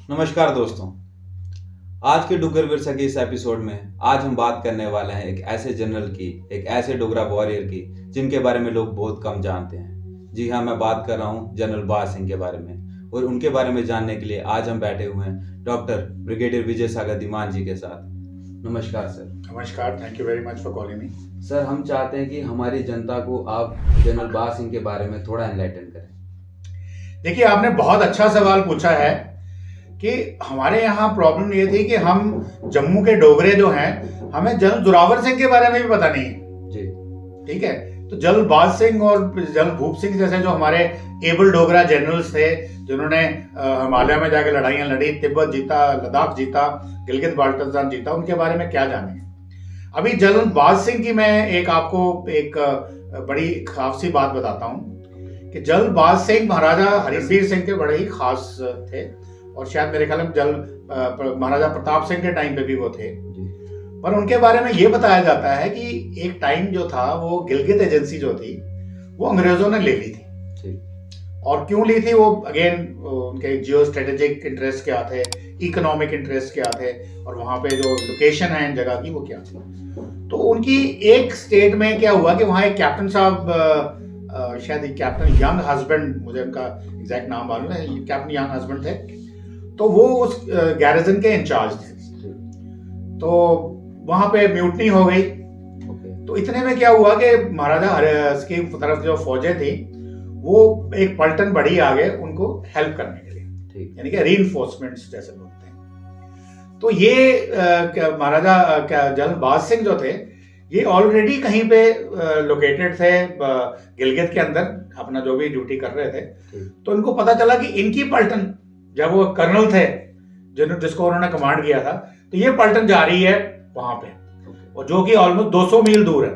नमस्कार दोस्तों। आज के डुग्गर विरसा के इस एपिसोड में आज हम बात करने वाले हैं एक ऐसे जनरल की, एक ऐसे डोगरा वॉरियर की जिनके बारे में लोग बहुत कम जानते हैं। जी हाँ, मैं बात कर रहा हूँ जनरल बाज सिंह के बारे में। और उनके बारे में जानने के लिए आज हम बैठे हुए हैं डॉक्टर ब्रिगेडियर विजय सागर धीमान जी के साथ। नमस्कार सर। नमस्कार, thank you very much for calling me. Sir, हम चाहते हैं कि हमारी जनता को आप जनरल बाज सिंह के बारे में थोड़ा एनलाइटन करें। देखिए, आपने बहुत अच्छा सवाल पूछा है कि हमारे यहाँ प्रॉब्लम ये थी कि हम जम्मू के डोगरे जो हैं, हमें जनरल जोरावर सिंह के बारे में भी पता नहीं है जी। ठीक है, तो जनरल बाज सिंह और जनरल भूप सिंह जैसे जो हमारे एबल डोगरा जनरल्स थे, जिन्होंने हिमालय में जाके लड़ाइयाँ लड़ी, तिब्बत जीता, लद्दाख जीता, गिलगित बाल्टिस्तान जीता, उनके बारे में क्या जानेंगे। अभी जनरल बाज सिंह की मैं आपको एक बड़ी खास सी बात बताता हूँ कि जनरल बाज सिंह महाराजा हरीबीर सिंह के बड़े ही खास थे, और शायद मेरे ख्याल में महाराजा प्रताप सिंह के टाइम पे भी वो थे। पर उनके बारे में ये बताया जाता है कि एक टाइम जो था, वो गिलगित एजेंसी जो थी वो अंग्रेजों ने ले ली थी। और क्यों ली थी, वो अगेन उनके जियो स्ट्रेटेजिक इंटरेस्ट क्या थे, इकोनॉमिक इंटरेस्ट क्या थे, और वहाँ पे जो लोकेशन है इन जगह की वो क्या थी। तो उनकी एक स्टेट में क्या हुआ कि वहाँ एक कैप्टन साहब, शायद कैप्टन यंग हस्बैंड, मुझे उनका एग्जैक्ट नाम मालूम है, कैप्टन यंग हस्बैंड थे, तो वो उस गैरिजन के इंचार्ज थे। तो वहां पे म्यूटनी हो गई। तो इतने में क्या हुआ कि महाराजा की तरफ जो फौजें थी, वो एक पलटन बढ़ी आगे उनको हेल्प करने के लिए, यानी कि रीइंफोर्समेंट्स जैसे बोलते हैं। तो ये महाराजा जनरल बाज सिंह जो थे, ये ऑलरेडी कहीं पे लोकेटेड थे गिलगित के अंदर, अपना जो भी ड्यूटी कर रहे थे। तो इनको पता चला कि इनकी पलटन, जब वो कर्नल थे जिसको उन्होंने कमांड किया था, तो ये पलटन जा रही है वहां पे, और जो कि ऑलमोस्ट 200 मील दूर है।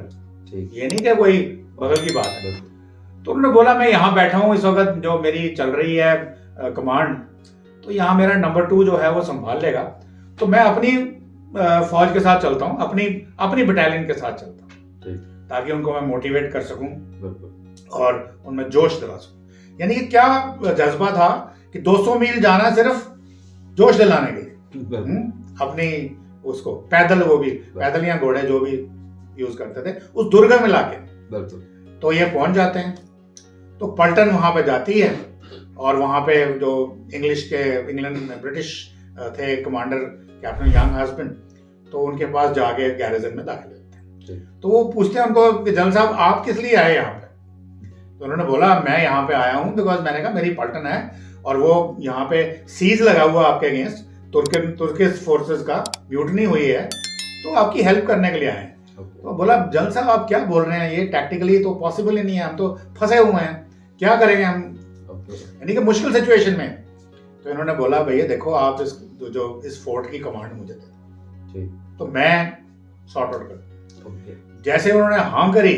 ये नहीं कि कोई बगल की बात है। तो उन्होंने बोला, मैं यहाँ बैठा हूँ इस वक्त, जो मेरी चल रही है कमांड, तो यहाँ मेरा नंबर 2 जो है वो संभाल लेगा, तो मैं अपनी फौज के साथ चलता हूँ, अपनी बटालियन के साथ चलता हूँ, ताकि उनको मैं मोटिवेट कर सकूं और उनमें जोश दिला सकूं। यानी कि क्या जज्बा था कि 200 मील जाना सिर्फ जोश दिलाने के लिए, अपनी उसको पैदल, वो भी पैदल या घोड़े जो भी यूज करते थे, उस दुर्ग में लाके तो ये पहुंच जाते हैं। तो पलटन वहां पे जाती है, और वहां पे जो इंग्लैंड में ब्रिटिश थे कमांडर कैप्टन यंग हस्बैंड, तो उनके पास जाके गैरिजन में दाखिल होते हैं। तो वो पूछते हैं उनको कि जनरल साहब, आप किस लिए आए यहाँ पे। तो उन्होंने बोला, मैं यहाँ पे आया हूँ बिकॉज मैंने कहा मेरी पलटन है, और वो यहाँ पे सीज लगा हुआ आपके अगेंस्ट, तुर्किश फोर्सेस का म्यूटनी हुई है, तो आपकी हेल्प करने के लिए आए हैं। तो बोला, जनरल साहब आप क्या बोल रहे हैं, ये टैक्टिकली तो पॉसिबल ही नहीं है, हम तो फंसे हुए हैं, क्या करेंगे हम, यानी कि मुश्किल सिचुएशन में। तो इन्होंने बोला, भैया देखो, आप इस फोर्ट की कमांड मुझे दे, तो मैं सॉर्ट आउट कर। जैसे उन्होंने हाँ करी,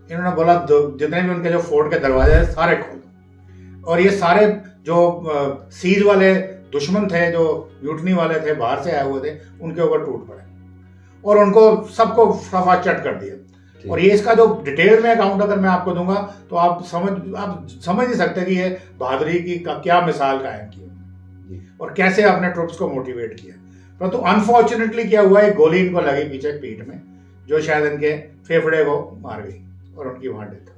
इन्होंने बोला, जितने भी उनके जो फोर्ट के दरवाजे हैं सारे खोल दो, और ये सारे जो सीज वाले दुश्मन थे, जो म्यूटनी वाले थे, बाहर से आए हुए थे, उनके ऊपर टूट पड़े और उनको सबको फटाफट चट कर दिया। और ये इसका जो डिटेल में अकाउंट अगर मैं आपको दूंगा, तो आप समझ नहीं सकते कि ये बहादुरी की क्या मिसाल कायम की और कैसे अपने ट्रुप्स को मोटिवेट किया। परंतु अनफॉर्चुनेटली क्या हुआ, एक गोली इनको लगी पीछे पीठ में, जो शायद इनके फेफड़े को मार गई, और उनकी वहां डेथ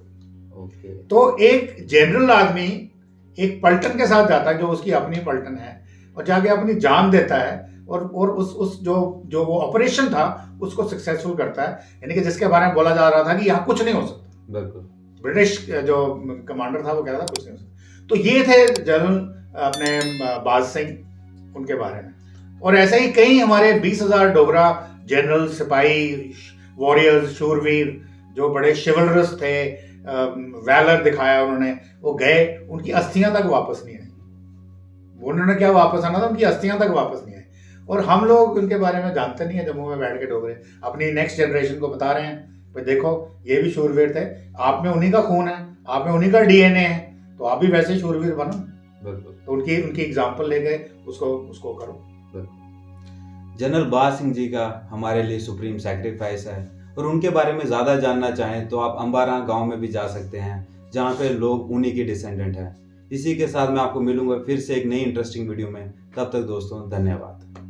हो गई। तो एक जनरल आदमी एक पलटन के साथ जाता है, जो उसकी अपनी पलटन है, और जाके अपनी जान देता है, और उस जो वो ऑपरेशन था उसको सक्सेसफुल करता है, यानी कि जिसके बारे में बोला जा रहा था कि यहाँ कुछ नहीं हो सकता। बिल्कुल, ब्रिटिश जो कमांडर था वो कह रहा था कुछ नहीं हो सकता। तो ये थे जनरल अपने बाज सिंह, उनके बारे में। और ऐसे ही कई हमारे 20,000 डोगरा जनरल, सिपाही, वॉरियर्स, शूरवीर, जो बड़े शिवलरस थे, वैलर दिखाया उन्होंने, वो गए, उनकी अस्थियां तक वापस नहीं आई। उन्होंने क्या वापस आना था, उनकी अस्थियां तक वापस नहीं आई। और हम लोग उनके बारे में जानते नहीं है, जम्मू में बैठ के डोगरे अपनी नेक्स्ट जनरेशन को बता रहे हैं, भाई देखो ये भी शूरवीर थे, आप में उन्हीं का खून है, आप में उन्हीं का डीएनए है, तो आप भी वैसे ही शूरवीर बनो। तो उनकी एग्जाम्पल ले गए, उसको करो। जनरल बाज सिंह जी का हमारे लिए सुप्रीम सैक्रिफाइस है, और उनके बारे में ज़्यादा जानना चाहें तो आप अंबारा गांव में भी जा सकते हैं, जहाँ पे लोग उन्हीं के डिसेंडेंट हैं। इसी के साथ मैं आपको मिलूंगा फिर से एक नई इंटरेस्टिंग वीडियो में। तब तक दोस्तों धन्यवाद।